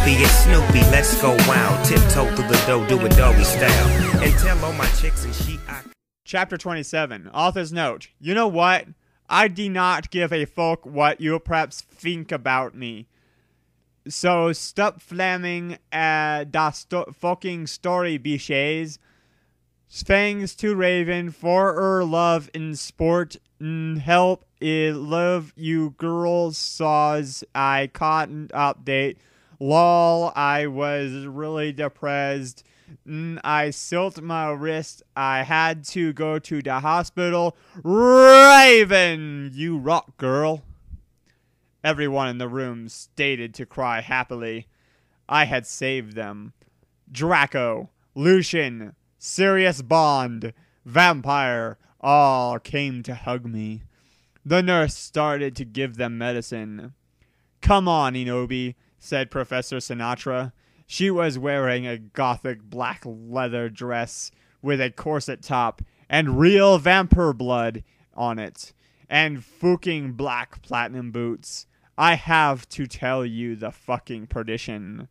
Goofy and Snoopy, let's go wild. Tiptoe through the dough, do it doggy style. And tell all my chicks and Chapter 27. Author's note. You know what? I do not give a fuck what you perhaps think about me. So stop flaming fucking story, biches. Thanks to Raven for her love in sport and help. Love you girls. Saws I caught an update. Lol, I was really depressed. I silt my wrist. I had to go to the hospital. Raven, you rock, girl. Everyone in the room stated to cry happily. I had saved them. Draco, Lucian, Sirius Bond, Vampire, all came to hug me. The nurse started to give them medicine. Come on, Enobi, said Professor Sinatra. She was wearing a gothic black leather dress with a corset top and real vampire blood on it, and fucking black platinum boots. I have to tell you the fucking perdition.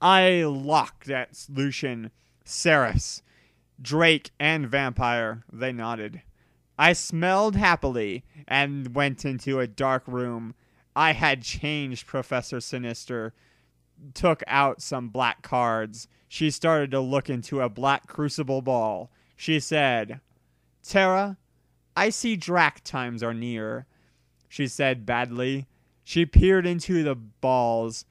I looked at Lucian, Ceres, Drake, and Vampire. They nodded. I smelled happily and went into a dark room. I had changed Professor Sinister, took out some black cards. She started to look into a black crucible ball. She said, Tara, I see Drac times are near. She said badly. She peered into the balls.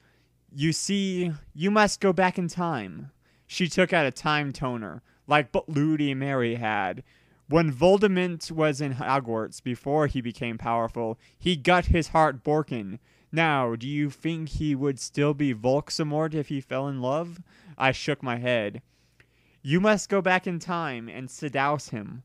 You see, you must go back in time. She took out a time toner, like Bloody Mary had. When Voldemort was in Hogwarts before he became powerful, he got his heart broken. Now, do you think he would still be Voldemort if he fell in love? I shook my head. You must go back in time and seduce him.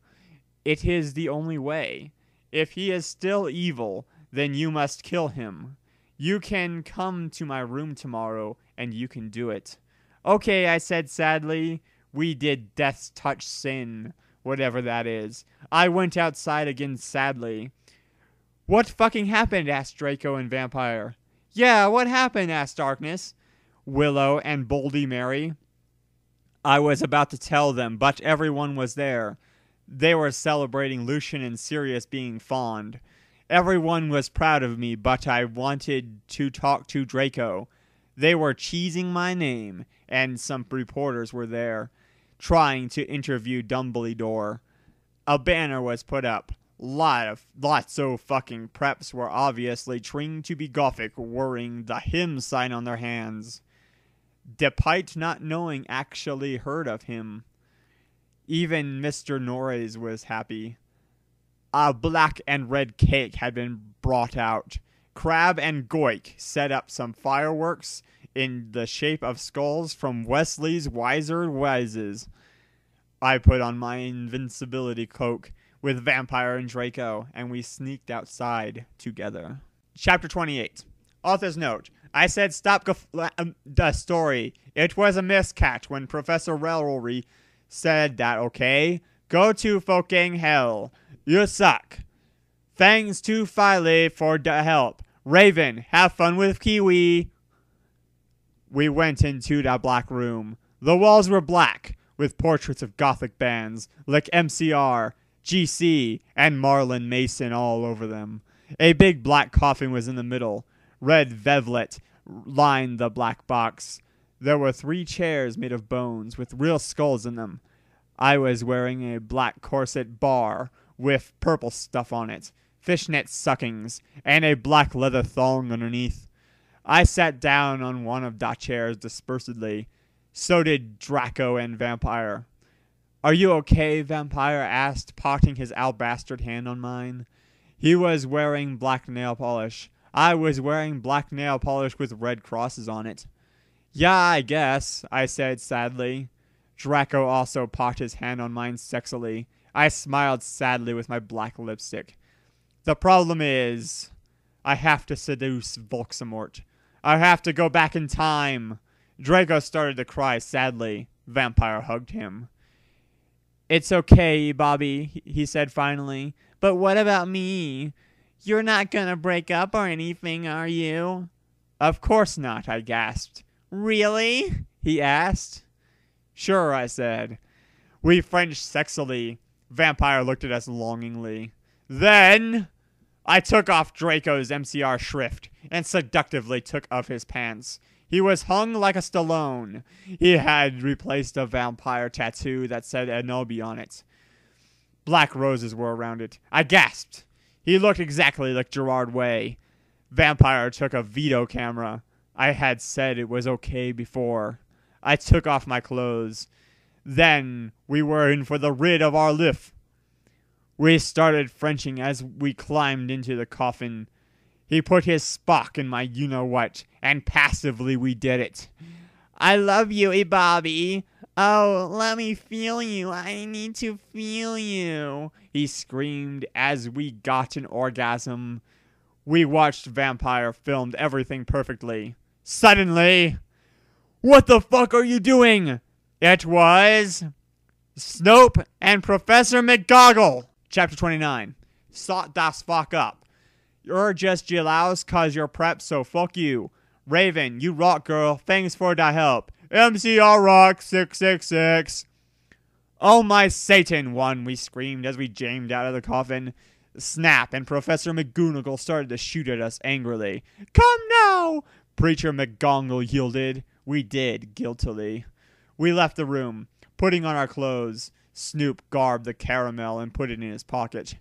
It is the only way. If he is still evil, then you must kill him. You can come to my room tomorrow, and you can do it. Okay, I said sadly. We did Death's Touch sin, whatever that is. I went outside again sadly. What fucking happened? Asked Draco and Vampire. Yeah, what happened? Asked Darkness, Willow, and Boldy Mary. I was about to tell them, but everyone was there. They were celebrating Lucian and Sirius being fond. Everyone was proud of me, but I wanted to talk to Draco. They were cheesing my name, and some reporters were there, trying to interview Dumbledore. A banner was put up. Lots of fucking preps were obviously trying to be gothic, wearing the hymn sign on their hands. Despite not knowing actually heard of him. Even Mr. Norris was happy. A black and red cake had been brought out. Crab and Goik set up some fireworks in the shape of skulls from Wesley's Wiser Wises. I put on my invincibility cloak with Vampire and Draco, and we sneaked outside together. Chapter 28. Author's note. I said stop the story. It was a miscatch when Professor Railrory said that, okay? Go to fucking hell. You suck. Thanks to Filey for the help. Raven, have fun with Kiwi. We went into the black room. The walls were black, with portraits of gothic bands like MCR, GC, and Marlon Mason all over them. A big black coffin was in the middle. Red velvet lined the black box. There were 3 chairs made of bones with real skulls in them. I was wearing a black corset bar with purple stuff on it, fishnet suckings, and a black leather thong underneath. I sat down on one of the chairs dispersedly. So did Draco and Vampire. Are you okay? Vampire asked, potting his alabaster hand on mine. He was wearing black nail polish. I was wearing black nail polish with red crosses on it. Yeah, I guess, I said sadly. Draco also put his hand on mine sexily. I smiled sadly with my black lipstick. The problem is, I have to seduce Voldemort. I have to go back in time. Draco started to cry sadly. Vampire hugged him. It's okay, Bobby, he said finally. But what about me? You're not gonna break up or anything, are you? Of course not, I gasped. Really? He asked. Sure, I said. We Frenched sexily. Vampire looked at us longingly. Then I took off Draco's MCR shrift and seductively took off his pants. He was hung like a Stallone. He had replaced a vampire tattoo that said Enobi on it. Black roses were around it. I gasped. He looked exactly like Gerard Way. Vampire took a Vito camera. I had said it was okay before. I took off my clothes. Then we were in for the rid of our lift. We started Frenching as we climbed into the coffin. He put his Spock in my you-know-what, and passively we did it. I love you, Bobby. Oh, let me feel you. I need to feel you. He screamed as we got an orgasm. We watched Vampire filmed everything perfectly. Suddenly, what the fuck are you doing? It was Snope and Professor McGoggle. Chapter 29. Sot das fuck up. You're just jealous cause you're prepped, so fuck you. Raven, you rock, girl. Thanks for the help. MCR rock 666. Oh my Satan, one, we screamed as we jammed out of the coffin. Snap, and Professor McGonagall started to shoot at us angrily. Come now! Preacher McGonagall yielded. We did, guiltily. We left the room, putting on our clothes. Snoop garbed the caramel and put it in his pocket.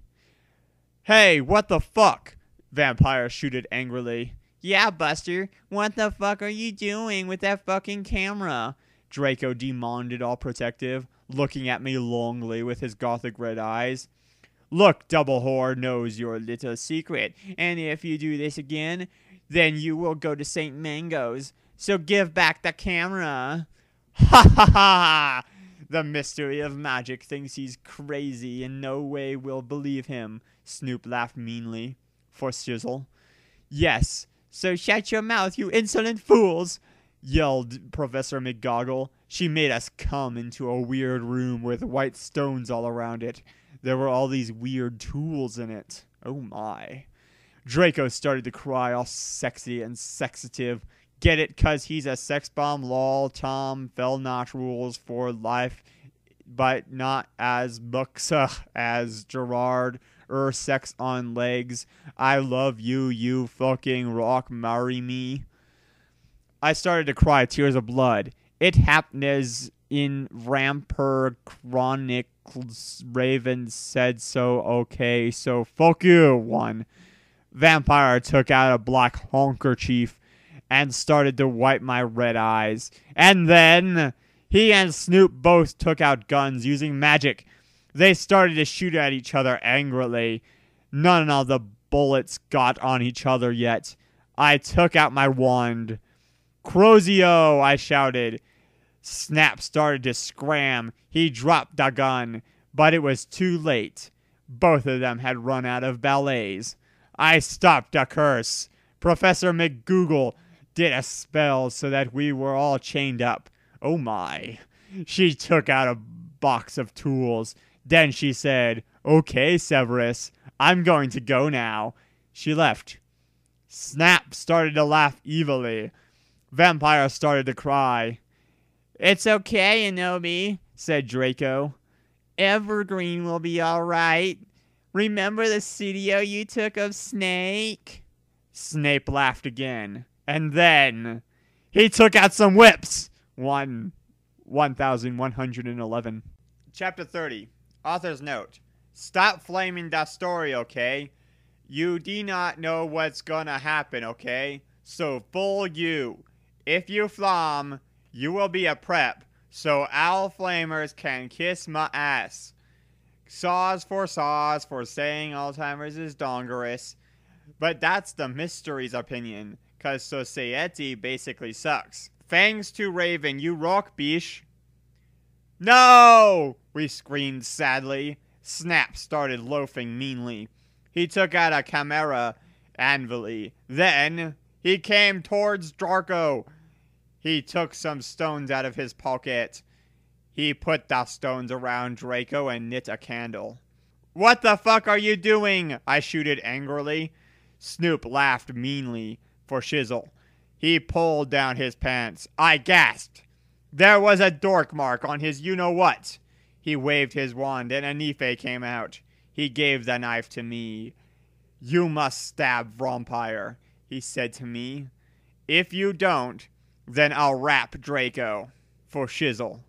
Hey, what the fuck? Vampire shooted angrily. Yeah, Buster, what the fuck are you doing with that fucking camera? Draco demanded, all protective, looking at me longly with his gothic red eyes. Look, Double Whore knows your little secret, and if you do this again, then you will go to St. Mango's. So give back the camera. Ha ha ha! The mystery of magic thinks he's crazy and no way will believe him. Snoop laughed meanly. For Shizzle. Yes, so shut your mouth, you insolent fools! Yelled Professor McGoggle. She made us come into a weird room with white stones all around it. There were all these weird tools in it. Oh my. Draco started to cry all sexy and sexative. Get it, cause he's a sex bomb, lol. Tom fell not rules for life, but not as books as Gerard. Sex on legs. I love you, you fucking rock, marry me. I started to cry tears of blood. It happens in Ramper Chronicles. Raven said so, okay, so fuck you, one. Vampire took out a black handkerchief and started to wipe my red eyes. And then he and Snoop both took out guns using magic. They started to shoot at each other angrily. None of the bullets got on each other yet. I took out my wand. Crozio, I shouted. Snap started to scram. He dropped the gun, but it was too late. Both of them had run out of ballets. I stopped the curse. Professor McGoogle did a spell so that we were all chained up. Oh my. She took out a box of tools. Then she said, okay, Severus, I'm going to go now. She left. Snap started to laugh evilly. Vampire started to cry. It's okay, Enobi, said Draco. Evergreen will be all right. Remember the studio you took of Snake? Snape laughed again. And then he took out some whips. 1111. Chapter 30. Author's note. Stop flaming that story, okay? You do not know what's gonna happen, okay? So fool you. If you flam, you will be a prep, so owl flamers can kiss my ass. Saws for saying Alzheimer's is dangerous. But that's the mystery's opinion, cause society basically sucks. Thanks to Raven, you rock, bish. No! We screamed sadly. Snap started loafing meanly. He took out a camera anvilly. Then he came towards Draco. He took some stones out of his pocket. He put the stones around Draco and lit a candle. What the fuck are you doing? I shooted angrily. Snoop laughed meanly for Shizzle. He pulled down his pants. I gasped. There was a dork mark on his you-know-what. He waved his wand, and a Nife came out. He gave the knife to me. You must stab Vampire, he said to me. If you don't, then I'll rap Draco. For shizzle.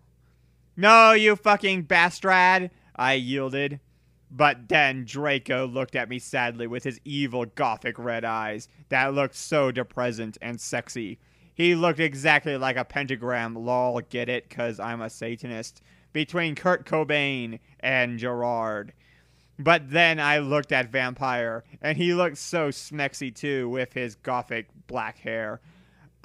No, you fucking bastard, I yielded. But then Draco looked at me sadly with his evil gothic red eyes that looked so depressant and sexy. He looked exactly like a pentagram, lol, get it, 'cause I'm a Satanist, between Kurt Cobain and Gerard. But then I looked at Vampire, and he looked so smexy too with his gothic black hair.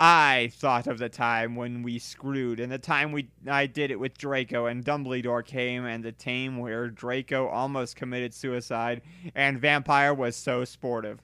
I thought of the time when we screwed, and the time I did it with Draco, and Dumbledore came, and the time where Draco almost committed suicide, and Vampire was so sportive.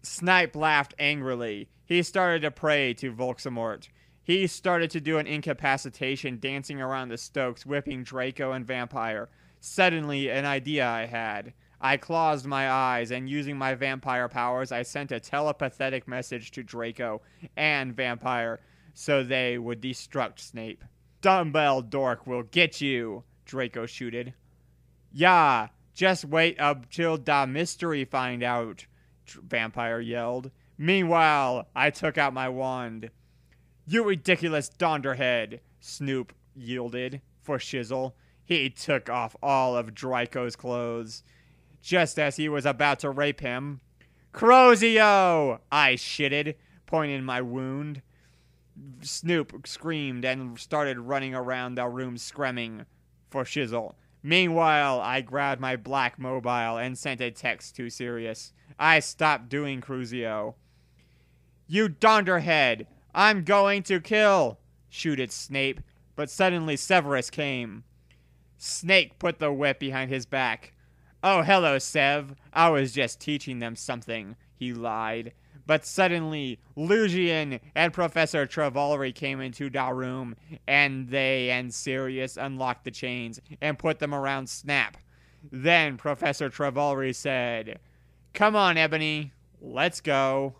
Snipe laughed angrily. He started to pray to Voldemort. He started to do an incapacitation, dancing around the Stokes, whipping Draco and Vampire. Suddenly, an idea I had. I closed my eyes, and using my vampire powers, I sent a telepathic message to Draco and Vampire so they would destruct Snape. Dumbbell dork will get you, Draco shooted. Yeah, just wait up till da mystery find out, Vampire yelled. Meanwhile, I took out my wand. You ridiculous donderhead, Snoop yielded, for shizzle. He took off all of Draco's clothes. Just as he was about to rape him. Crozio! I shitted, pointing my wound. Snoop screamed and started running around the room screaming, for shizzle. Meanwhile, I grabbed my black mobile and sent a text to Sirius. I stopped doing Cruzio. You donderhead! I'm going to kill! Shooted Snape, but suddenly Severus came. Snake put the whip behind his back. Oh, hello, Sev. I was just teaching them something, he lied. But suddenly, Lucian and Professor Travolry came into the room, and they and Sirius unlocked the chains and put them around Snap. Then Professor Travolry said, Come on, Ebony, let's go.